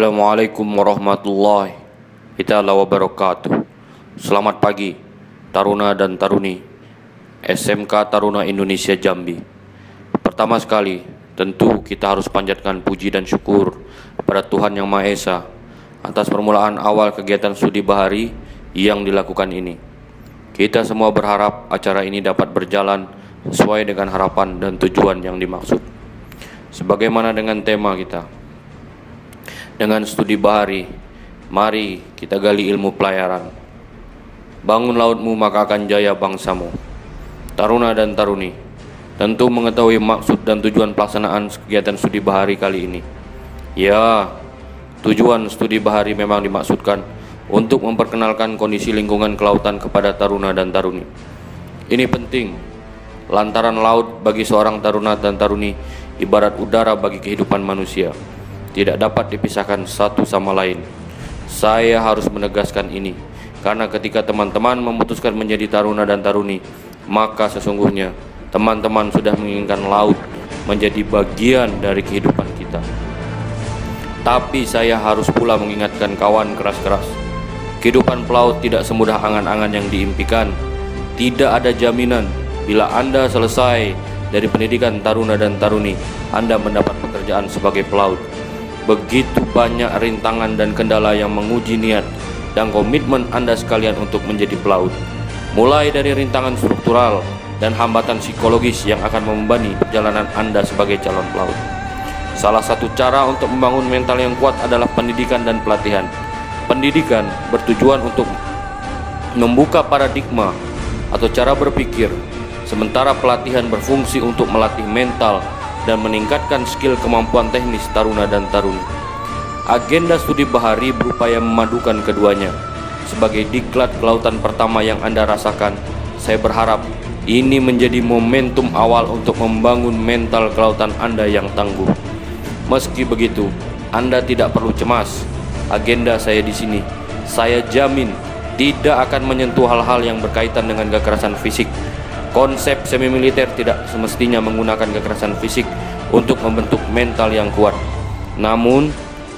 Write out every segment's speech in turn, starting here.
Assalamualaikum warahmatullahi wabarakatuh. Selamat pagi Taruna dan Taruni SMK Taruna Indonesia Jambi. Pertama sekali, tentu kita harus panjatkan puji dan syukur kepada Tuhan Yang Maha Esa atas permulaan awal kegiatan studi bahari yang dilakukan ini. Kita semua berharap acara ini dapat berjalan sesuai dengan harapan dan tujuan yang dimaksud. Sebagaimana dengan tema kita, dengan studi bahari, mari kita gali ilmu pelayaran. Bangun lautmu maka akan jaya bangsamu. Taruna dan Taruni tentu mengetahui maksud dan tujuan pelaksanaan kegiatan studi bahari kali ini. Ya, tujuan studi bahari memang dimaksudkan untuk memperkenalkan kondisi lingkungan kelautan kepada Taruna dan Taruni. Ini penting, lantaran laut bagi seorang Taruna dan Taruni ibarat udara bagi kehidupan manusia, tidak dapat dipisahkan satu sama lain. Saya harus menegaskan ini, karena ketika teman-teman memutuskan menjadi Taruna dan Taruni, maka sesungguhnya teman-teman sudah menginginkan laut menjadi bagian dari kehidupan kita. Tapi saya harus pula mengingatkan kawan keras-keras, kehidupan pelaut tidak semudah angan-angan yang diimpikan. Tidak ada jaminan bila Anda selesai dari pendidikan Taruna dan Taruni, Anda mendapat pekerjaan sebagai pelaut. Begitu banyak rintangan dan kendala yang menguji niat dan komitmen Anda sekalian untuk menjadi pelaut. Mulai dari rintangan struktural dan hambatan psikologis yang akan membebani perjalanan Anda sebagai calon pelaut. Salah satu cara untuk membangun mental yang kuat adalah pendidikan dan pelatihan. Pendidikan bertujuan untuk membuka paradigma atau cara berpikir, sementara pelatihan berfungsi untuk melatih mental dan meningkatkan skill kemampuan teknis Taruna dan Taruni. Agenda studi bahari berupaya memadukan keduanya. Sebagai diklat kelautan pertama yang Anda rasakan, saya berharap ini menjadi momentum awal untuk membangun mental kelautan Anda yang tangguh. Meski begitu, Anda tidak perlu cemas. Agenda saya di sini, saya jamin tidak akan menyentuh hal-hal yang berkaitan dengan kekerasan fisik. Konsep semi militer tidak semestinya menggunakan kekerasan fisik untuk membentuk mental yang kuat. Namun,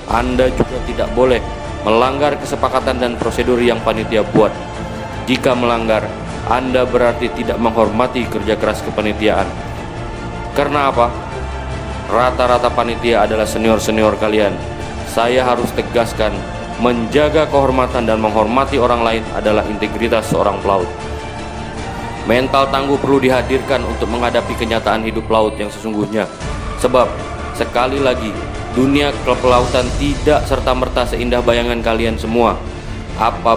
Anda juga tidak boleh melanggar kesepakatan dan prosedur yang panitia buat. Jika melanggar, Anda berarti tidak menghormati kerja keras kepanitiaan. Karena apa? Rata-rata panitia adalah senior-senior kalian. Saya harus tegaskan, menjaga kehormatan dan menghormati orang lain adalah integritas seorang pelaut. Mental tangguh perlu dihadirkan untuk menghadapi kenyataan hidup laut yang sesungguhnya. Sebab, sekali lagi, dunia kelautan tidak serta-merta seindah bayangan kalian semua. Apa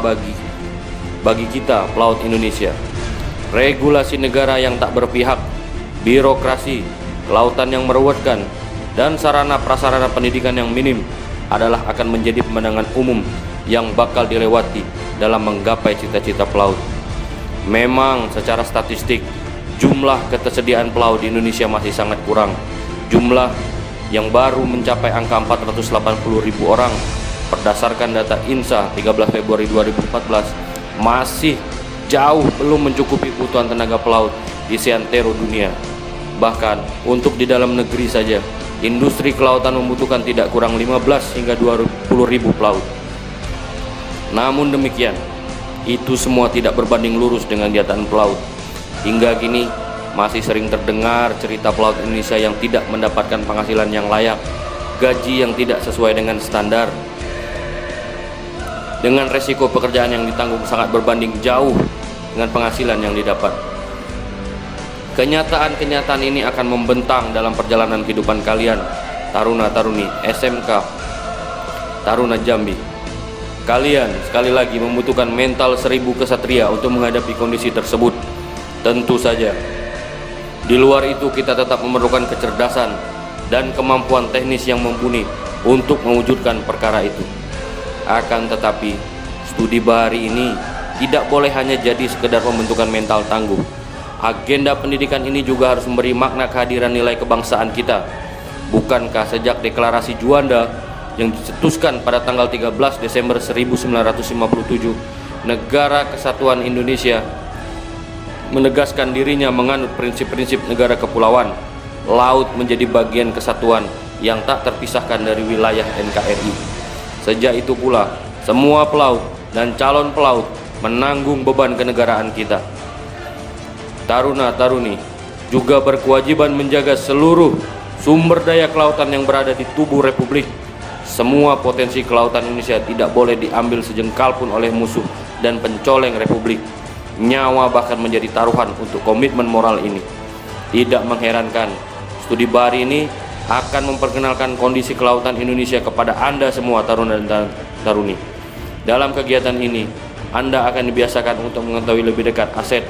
bagi kita, pelaut Indonesia? Regulasi negara yang tak berpihak, birokrasi, kelautan yang meruwetkan, dan sarana prasarana pendidikan yang minim adalah akan menjadi pemandangan umum yang bakal dilewati dalam menggapai cita-cita pelaut. Memang secara statistik, jumlah ketersediaan pelaut di Indonesia masih sangat kurang. Jumlah yang baru mencapai angka 480.000 orang berdasarkan data INSA 13 Februari 2014 masih jauh belum mencukupi kebutuhan tenaga pelaut di seantero dunia. Bahkan untuk di dalam negeri saja, industri kelautan membutuhkan tidak kurang 15 hingga 20.000 pelaut. Namun demikian, itu semua tidak berbanding lurus dengan kenyataan pelaut. Hingga kini masih sering terdengar cerita pelaut Indonesia yang tidak mendapatkan penghasilan yang layak, gaji yang tidak sesuai dengan standar, dengan resiko pekerjaan yang ditanggung sangat berbanding jauh dengan penghasilan yang didapat. Kenyataan-kenyataan ini akan membentang dalam perjalanan kehidupan kalian, Taruna-Taruni SMK Taruna Jambi. Kalian sekali lagi membutuhkan mental 1000 kesatria untuk menghadapi kondisi tersebut. Tentu saja, di luar itu kita tetap memerlukan kecerdasan dan kemampuan teknis yang mumpuni untuk mewujudkan perkara itu. Akan tetapi, studi bahari ini tidak boleh hanya jadi sekedar pembentukan mental tangguh. Agenda pendidikan ini juga harus memberi makna kehadiran nilai kebangsaan kita. Bukankah sejak deklarasi Juanda yang dicetuskan pada tanggal 13 Desember 1957, Negara Kesatuan Indonesia menegaskan dirinya menganut prinsip-prinsip negara kepulauan. Laut menjadi bagian kesatuan yang tak terpisahkan dari wilayah NKRI. Sejak itu pula, semua pelaut dan calon pelaut menanggung beban kenegaraan kita. Taruna-taruni juga berkewajiban menjaga seluruh sumber daya kelautan yang berada di tubuh Republik. Semua potensi kelautan Indonesia tidak boleh diambil sejengkal pun oleh musuh dan pencoleng Republik. Nyawa bahkan menjadi taruhan untuk komitmen moral ini. Tidak mengherankan, studi BARI ini akan memperkenalkan kondisi kelautan Indonesia kepada Anda semua taruna dan taruni. Dalam kegiatan ini, Anda akan dibiasakan untuk mengetahui lebih dekat aset,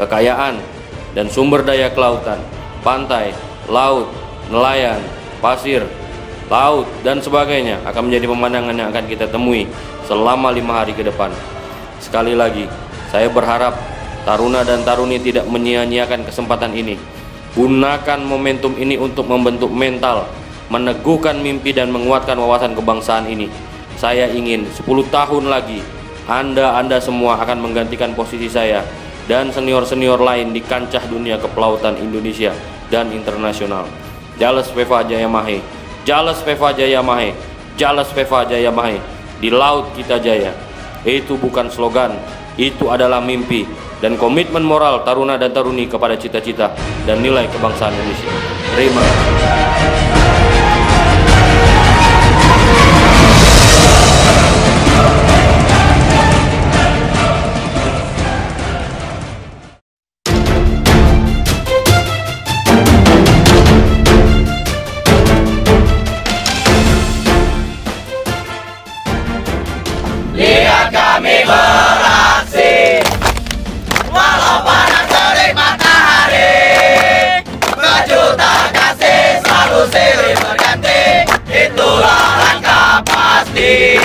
kekayaan, dan sumber daya kelautan, pantai, laut, nelayan, pasir, laut, dan sebagainya akan menjadi pemandangan yang akan kita temui selama 5 hari ke depan. Sekali lagi, saya berharap taruna dan taruni tidak menyia-nyiakan kesempatan ini. Gunakan momentum ini untuk membentuk mental, meneguhkan mimpi dan menguatkan wawasan kebangsaan ini. Saya ingin 10 tahun lagi Anda semua akan menggantikan posisi saya dan senior-senior lain di kancah dunia kepelautan Indonesia dan internasional. Jales Peva Jaya Mahe, Jales Peva Jaya Mahe, Jales Peva Jaya Mahe. Di laut kita jaya. Itu bukan slogan, itu adalah mimpi dan komitmen moral taruna dan taruni kepada cita-cita dan nilai kebangsaan Indonesia. Terima kasih. Lihat kami beraksi, walau panas terik matahari, baju tak kasih selalu silih berganti, itulah langkah pasti.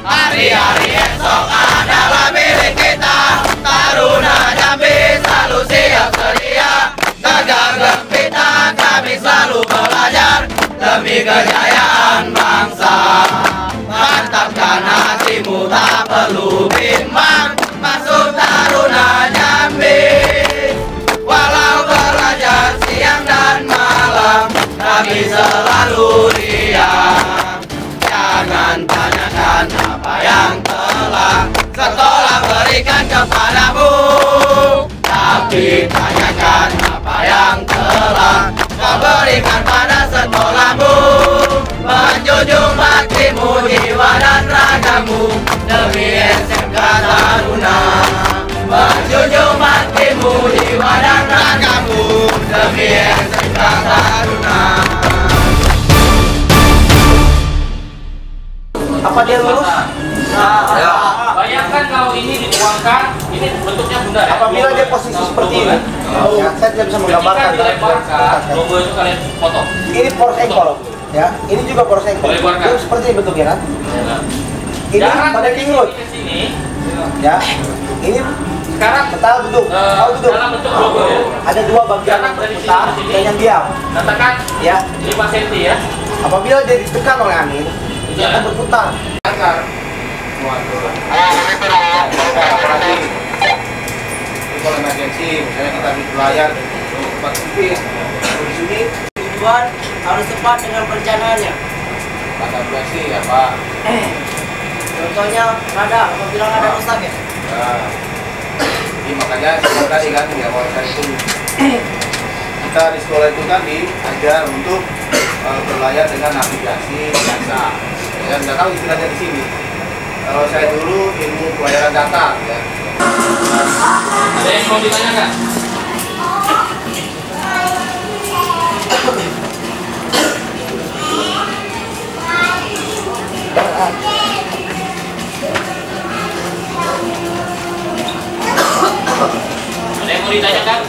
Hari-hari esok adalah milik kita, taruna Jambi selalu siap sedia, tegar gempita kami selalu belajar demi kejayaan bangsa. Mantapkan hatimu, tak perlu bimbang, masuk taruna Jambi. Walau belajar siang dan malam, kami selalu riang. Jangan tanyakan apa yang telah sekolah berikan kepadamu, tapi tanyakan apa yang telah kau berikan pada sekolahmu. Menjunjung baktimu, jiwa dan ragamu demi SMK Taruna. Menjunjung baktimu, jiwa dan ragamu demi SMK Taruna. Apa dia lurus? Ya. Bayangkan kalau ini dituangkan, ini bentuknya bundar. Apabila dia posisi seperti ini, ya, saya tidak bisa menggambarkan. Ketika dilebarkan, logo itu kalian foto. Ini poros ekor, ya. Ini juga poros ekor. Itu seperti ini bentuknya kan? Ini pada tinggut. Ya. Ini sekarang betal duduk. Duduk. dalam bentuk logo ya. Ada dua bagian yang berputar dan yang diam. Katakan Ya. 5 cm ya. Apabila dia ditekan oleh angin, dia akan berputar. Kalau emergensi, misalnya kita di layar tempat sempit, di sini tujuan harus tepat dengan perencanaannya. kata durasi apa? Contohnya rada, apabila rada rusak ya. Nah, jadi makanya seperti tadi kan ya wawasan itu kita di sekolah itu kan diajar untuk berlayar dengan navigasi biasa. Ya nggak tahu istilahnya di sini. Kalau saya dulu ilmu pelayaran datar ya. Ada yang mau ditanyakan? Ada yang mau ditanyakan?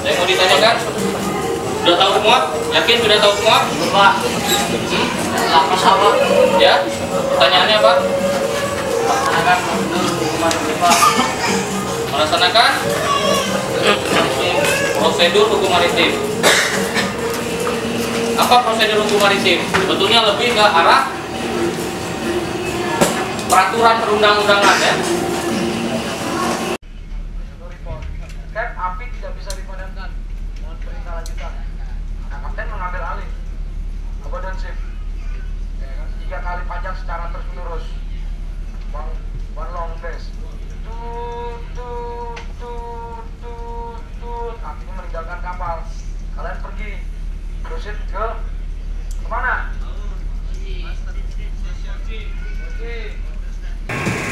Ada yang mau ditanyakan? Sudah tahu semua? Yakin sudah tahu semua? Pak, lama sama. Ya? Pertanyaannya apa? Akan hukuman Pak. Melaksanakan prosedur hukum maritim. Apa prosedur hukum maritim? Sebetulnya lebih ke arah peraturan perundang-undangan ya. Kan meninggalkan kapal. Kalian pergi. Proceed ke kemana?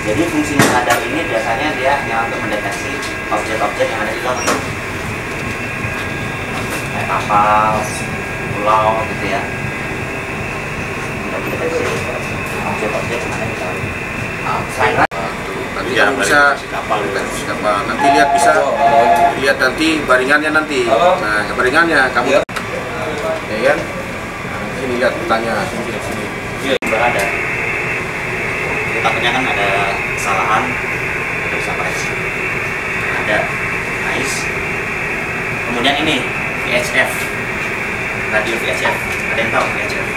Jadi fungsinya radar ini biasanya dia hanya untuk mendeteksi objek-objek yang ada di laut, kayak kapal, pulau gitu ya, untuk mendeteksi objek-objek yang ada di laut. Selain Nanti ya bisa kapal, nanti lihat bisa lihat nanti baringannya nanti. Nah, baringannya kamu ya kan? Sini lihat tanya sini. berada, kita takutnya kan ada kesalahan, kita bisa koreksi. Ada nice. Kemudian ini VHF, radio VHF. Ada yang tahu VHF?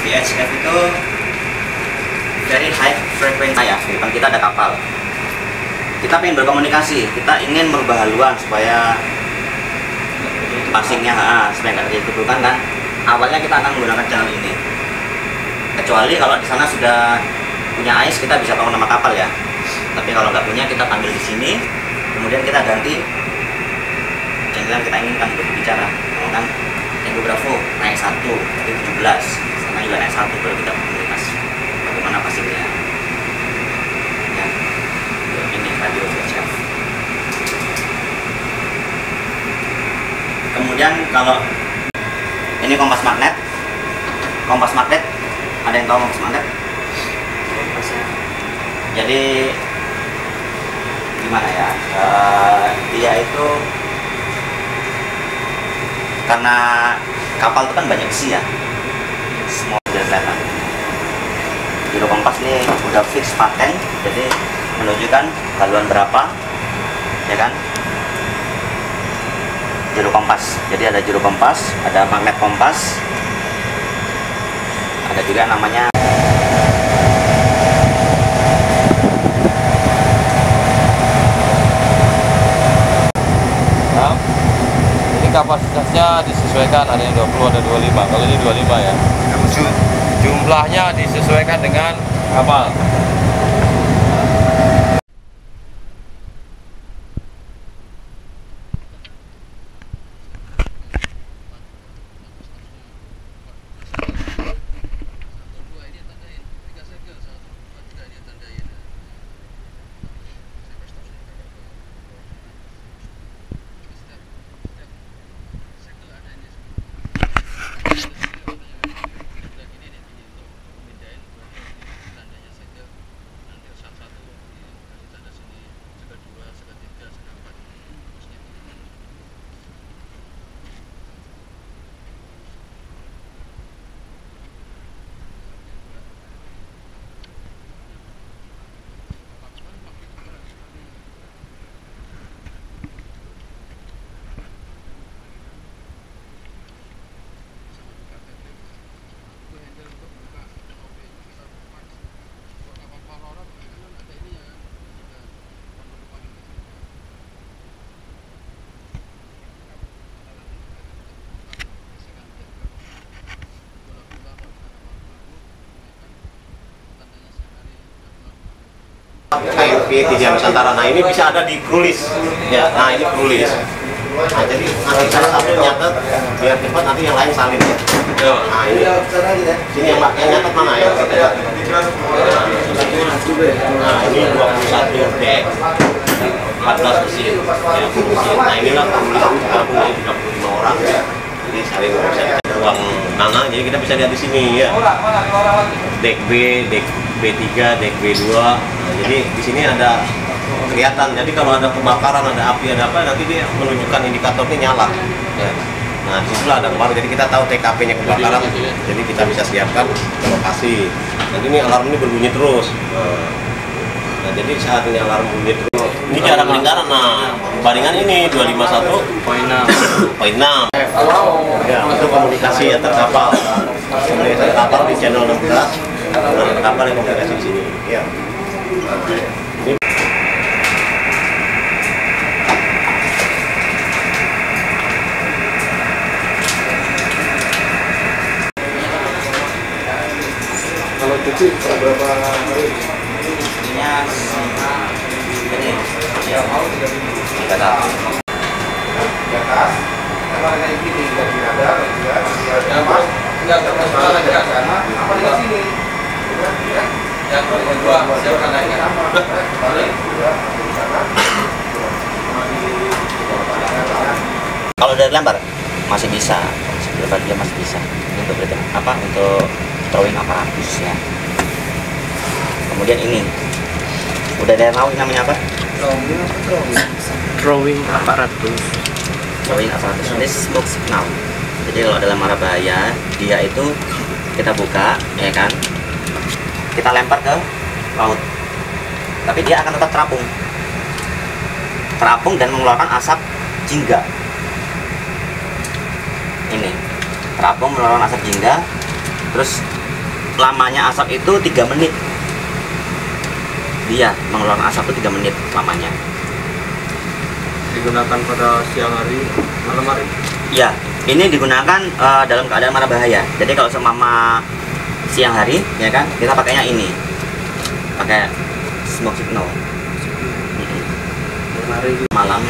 VHF itu very high frequency ya. Di depan kita ada kapal. Kita ingin berkomunikasi, kita ingin merubah haluan supaya passingnya supaya nggak terjadi keburukan kan. Awalnya kita akan menggunakan channel ini. Kecuali kalau di sana sudah punya AIS, kita bisa tahu nama kapal ya. Tapi kalau nggak punya, kita panggil di sini, kemudian kita ganti channel yang kita inginkan untuk berbicara. Kan Tango Bravo naik 1, tapi 17, sama juga naik 1 kalau kita komunikasi. Bagaimana passingnya? Ya, ini radio VHF. Kemudian kalau ini kompas magnet, ada yang tahu kompas magnet? Jadi gimana ya? Dia itu karena kapal itu kan banyak isi ya, semua sudah kelihatan. Giro kompas ini udah fix paten, jadi menunjukkan haluan berapa, ya kan? Juru kompas, jadi ada juru kompas, ada magnet kompas, ada juga namanya. Nah, ini kapasitasnya disesuaikan, ada yang 20, ada 25. Kalau ini 25 ya. Jumlahnya disesuaikan dengan kapal. KMP Tiga Nusantara. Nah ini bisa ada di Krulis. Ya, nah ini Krulis. Nah jadi nanti salah satu nyatet biar cepat, nanti yang lain salin ya. Nah ini sini yang nyatet mana ya? Nah ini 21 dek 14 mesin ya, mesin. Nah inilah Krulis gabungnya 35 orang ya. Jadi saling bisa ruang mana, jadi kita bisa lihat di sini ya. Dek B, dek B3, dek B2. Nah, jadi di sini ada kelihatan. Jadi kalau ada kebakaran, ada api, ada apa, nanti dia menunjukkan indikatornya nyala. Ya. Nah, disitulah ada kebakaran. Jadi kita tahu TKP-nya kebakaran. Jadi kita bisa siapkan ke lokasi. Nanti ini alarm ini berbunyi terus. Nah, jadi saat ini alarm bunyi terus. Ini jarak lingkaran. Nah, baringan ini 251.6. Ya, untuk komunikasi antar kapal. Komunikasi kapal di channel 16. Nah, kapal yang komunikasi di sini. Ya. Ini Kalau cuci berapa hari? Ini Yang mau 3.000. 3.000. Di atas, kalau kayak gini nggak dirada, ya mas, nggak termasuk lagi ke sana, apa di sini? Yang kedua, siapa naiknya? Balik. Kalau dari lembar masih bisa, lebar dia masih bisa untuk untuk drawing aparatus ya. Kemudian ini udah ada yang tahu namanya apa? Drawing aparatus. Drawing aparatus ini smoke signal. Jadi kalau dalam mara bahaya dia itu kita buka ya kan, kita lempar ke laut, tapi dia akan tetap terapung dan mengeluarkan asap jingga. Ini terapung mengeluarkan asap jingga, terus lamanya asap itu 3 menit. Dia mengeluarkan asap itu 3 menit lamanya. Digunakan pada siang hari, malam hari. Ya, ini digunakan dalam keadaan mara bahaya. Jadi kalau seumpama siang hari, ya kan, kita pakainya ini, pakai smoke signal. Malam,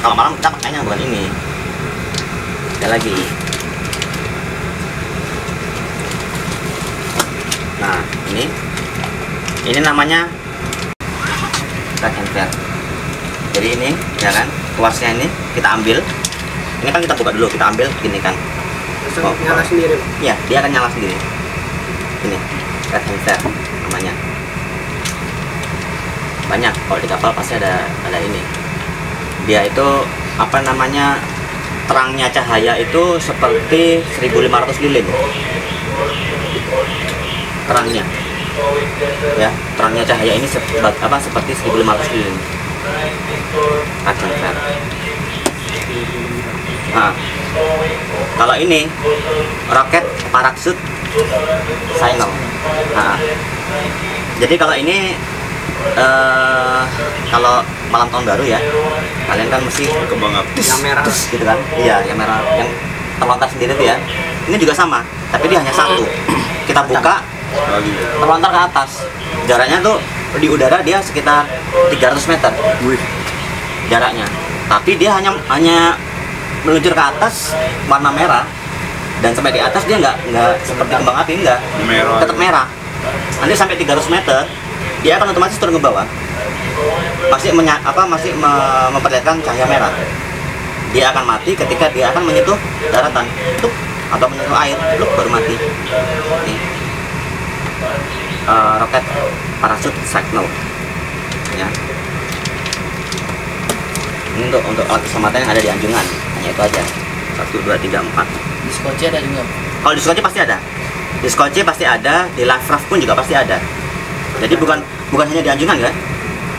kalau malam kita pakainya bukan ini. Ada lagi. Nah, ini namanya red and flare. Jadi ini, ya kan, kuasnya ini kita ambil. Ini kan kita buka dulu, kita ambil gini kan. Nyala sendiri. Iya, dia akan nyala sendiri. Ini red and flare namanya. Banyak kalau di kapal pasti ada ini. Dia itu apa namanya, terangnya cahaya itu seperti 1500 lilin. Terangnya. Ya, terangnya cahaya ini seperti 1500 lilin. Red and flare. Nah, kalau ini roket parachute signal. Nah, jadi kalau ini kalau malam tahun baru ya, kalian kan mesti kembang api yang merah gitu kan. Iya, yang merah yang terlontar sendiri tuh ya. Ini juga sama, tapi dia hanya satu. Kita buka, terlontar ke atas. Jaraknya tuh di udara dia sekitar 300 meter. Jaraknya. Tapi dia hanya meluncur ke atas warna merah, dan sampai di atas dia nggak seperti kembang api, enggak. Tetap merah. Nanti sampai 300 meter dia akan otomatis turun ke bawah. Masih memperlihatkan cahaya merah. Dia akan mati ketika dia akan menyentuh daratan, atau menyentuh air, baru mati. Ini roket parachute signal. Ya. Ini untuk alat keselamatan yang ada di Anjungan, hanya itu aja. 1, 2, 3, 4. Di Skocie ada juga? Kalau di Skocie pasti ada. Di Skocie pasti ada, di Life Raft pun juga pasti ada. Jadi bukan hanya di Anjungan ya.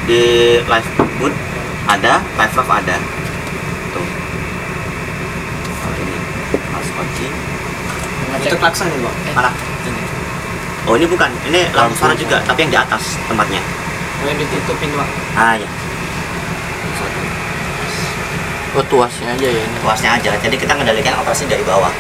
Di Life Boat ada, Life Raft ada. Tuh. Oh, ini Skocie. Itu klakson ya, Pak? Mana? Oh, ini bukan. Ini lampu suara juga, tapi yang di atas tempatnya. Yang ditutupin, Pak. Ah ya. Oh, tuasnya aja ya ini. Tuasnya aja. Jadi kita mengendalikan operasi dari bawah.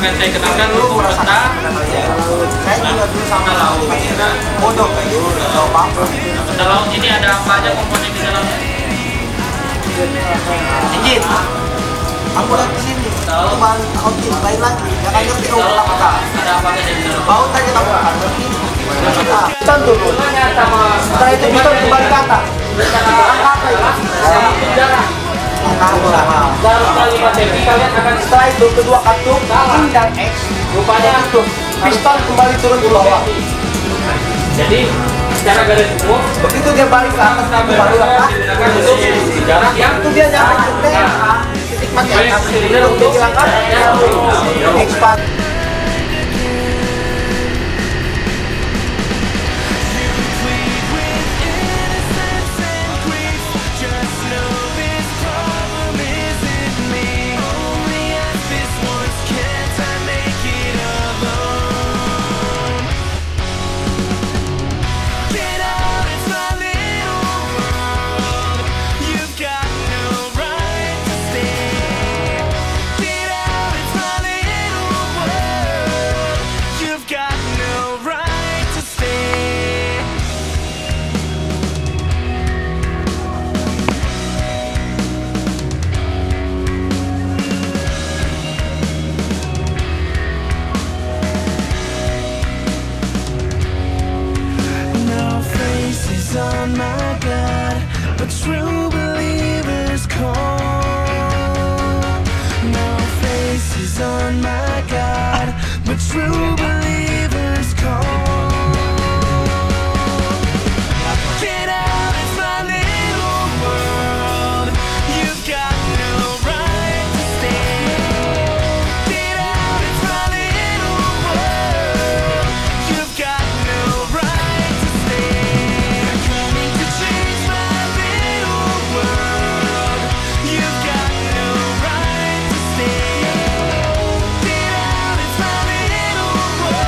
akan saya kenalkan dulu peta. Saya juga dulu sama laut. Bodoh kayak gitu. Tahu apa? Peta laut ini ada apa aja komponen di dalamnya? Injin. Aku lihat di sini. Cuman outing lain lagi. Jangan ngerti apa. Ada apa aja di dalam? Baut aja tahu kan? Ngerti? Piston dulu. Setelah itu piston kembali ke atas. Angka apa itu? Dalam kalimat ini kalian akan Setelah itu kedua kartu in dan X rupanya itu piston kembali turun ke bawah. jadi secara garis umum Begitu dia balik ke atas kembali ke atas. digunakan untuk jarak yang Itu dia nyampe ke titik mati. silinder untuk Hilangkan expand. Oh my God, but true believers call. No faces on my God, but true believers call. Get out, it's my little world. You've got no right to stay. Get out, it's my little world. You've got no right to stay. Coming to change my little world. You've got no right to stay. Get out, it's my little world.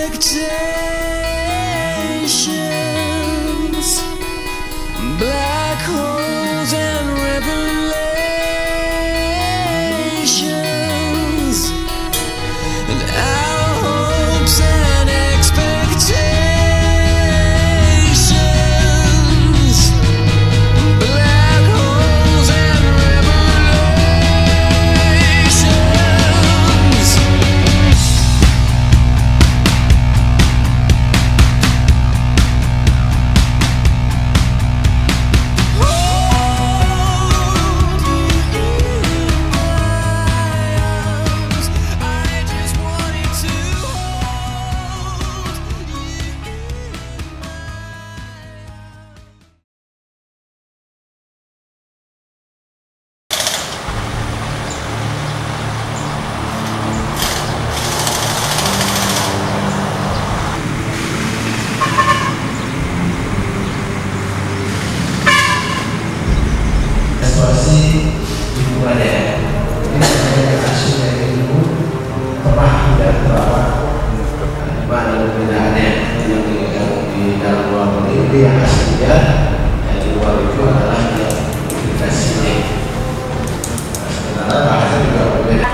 expectations, black holes and revelations, and our hopes and expectations, black holes and revelations. Evaluasi lingkungannya ini sebenarnya hasil dari ibu pernah dan berapa mana perbedaannya yang di dalam luar negeri yang hasilnya yang di luar itu adalah yang investasi. Sebenarnya bahasa juga berbeda.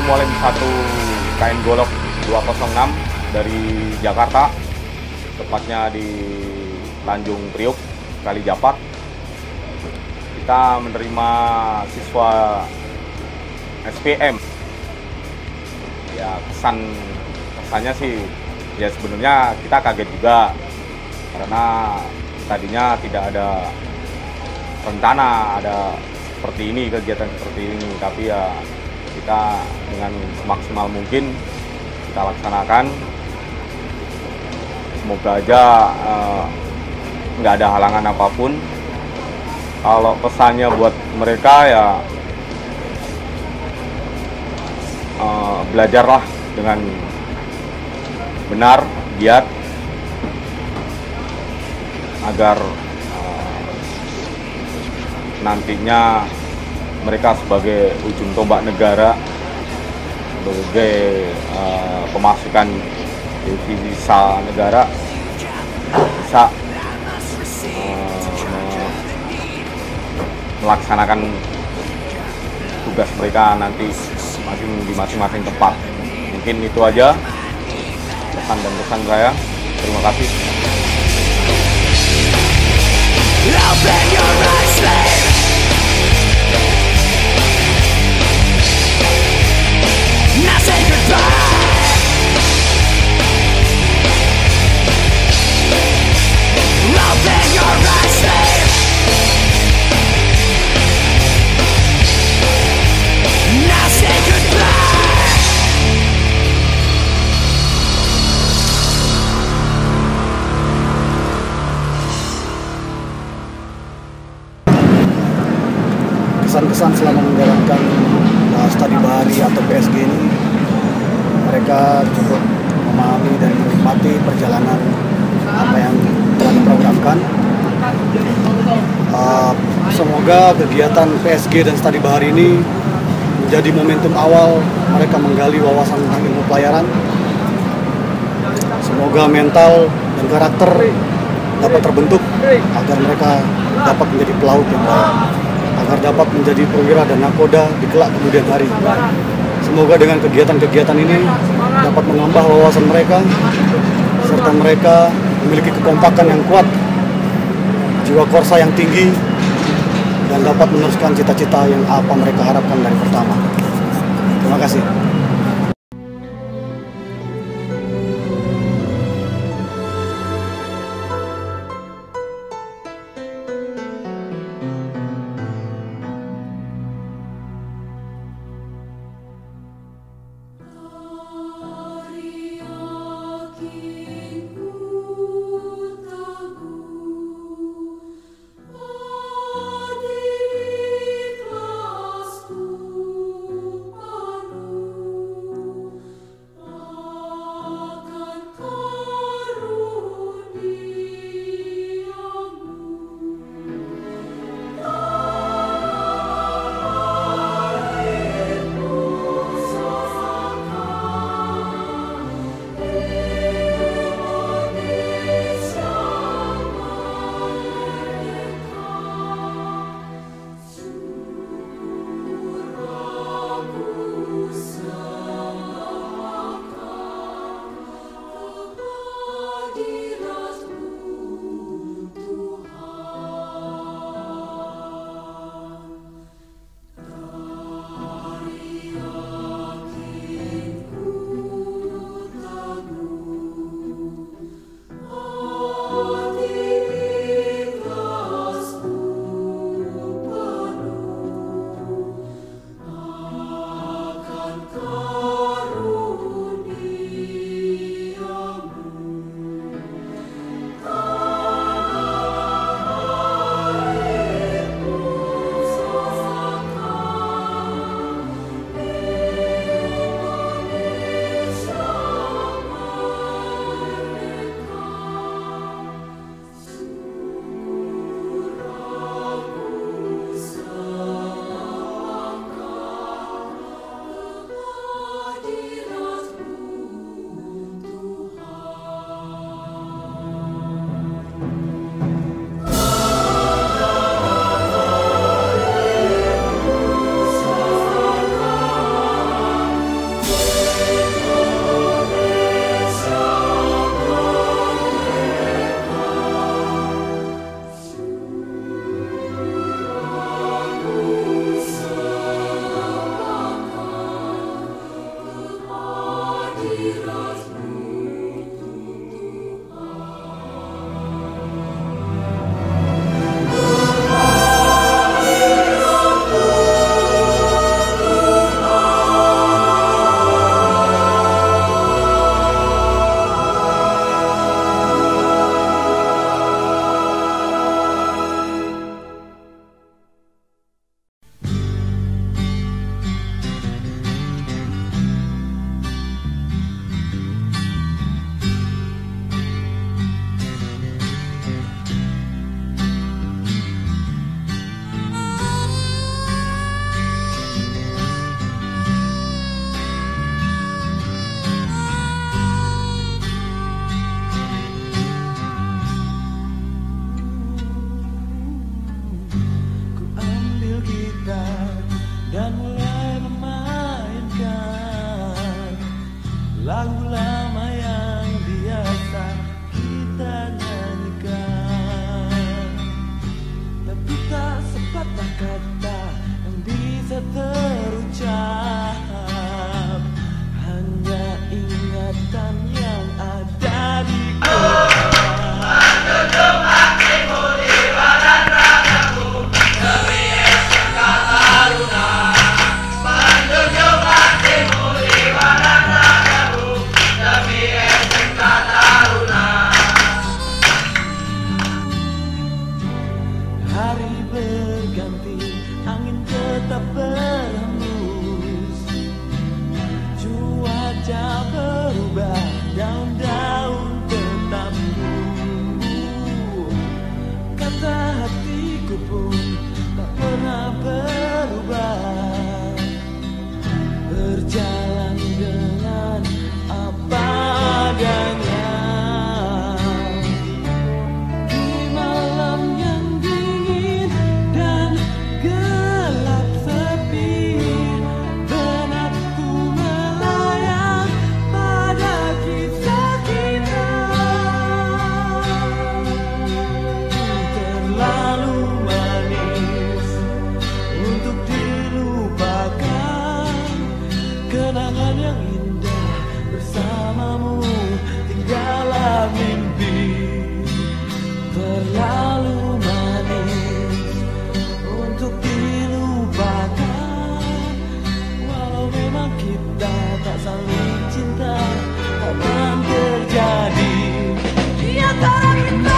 Mulai satu KN Golok 206 dari Jakarta, tepatnya di Tanjung Priuk, Kalijapat. Kita menerima siswa SPM. Ya kesannya sih, ya sebenarnya kita kaget juga karena tadinya tidak ada rencana ada seperti ini, kegiatan seperti ini, tapi ya kita dengan semaksimal mungkin kita laksanakan. Semoga aja nggak ada halangan apapun. Kalau pesannya buat mereka ya belajarlah dengan benar, giat, agar nantinya mereka sebagai ujung tombak negara, sebagai pemasukan devisa negara bisa melaksanakan tugas mereka nanti di masing-masing tempat. Mungkin itu aja pesan dan pesan saya. Terima kasih. Open your eyes, slave. Now say goodbye. Open your eyes, slave. Now say goodbye. Kesan-kesan selama menjalankan studi bahari atau PSG ini, mereka cukup memahami dan menikmati perjalanan apa yang telah diprogramkan. Semoga kegiatan PSG dan studi bahari ini menjadi momentum awal mereka menggali wawasan tentang ilmu pelayaran. Semoga mental dan karakter dapat terbentuk agar mereka dapat menjadi pelaut yang baik, agar dapat menjadi perwira dan nakoda di kelak kemudian hari. Semoga dengan kegiatan-kegiatan ini dapat menambah wawasan mereka, serta mereka memiliki kekompakan yang kuat, jiwa korsa yang tinggi, dan dapat meneruskan cita-cita yang apa mereka harapkan dari pertama. Terima kasih. Aku Hari berganti, angin tetap berhembus, cuaca berubah, daun-daun tetap tumbuh. Kata hatiku pun tak pernah berubah, berjalan dengan apa adanya. Di malam yang dingin dan gelap sepi, benakku melayang pada kisah kita. Terlalu manis untuk dilupakan, kenangan yang indah bersamamu tinggallah mimpi. Terlalu manis untuk dilupakan, walau memang kita tak saling cinta, takkan terjadi di antara kita.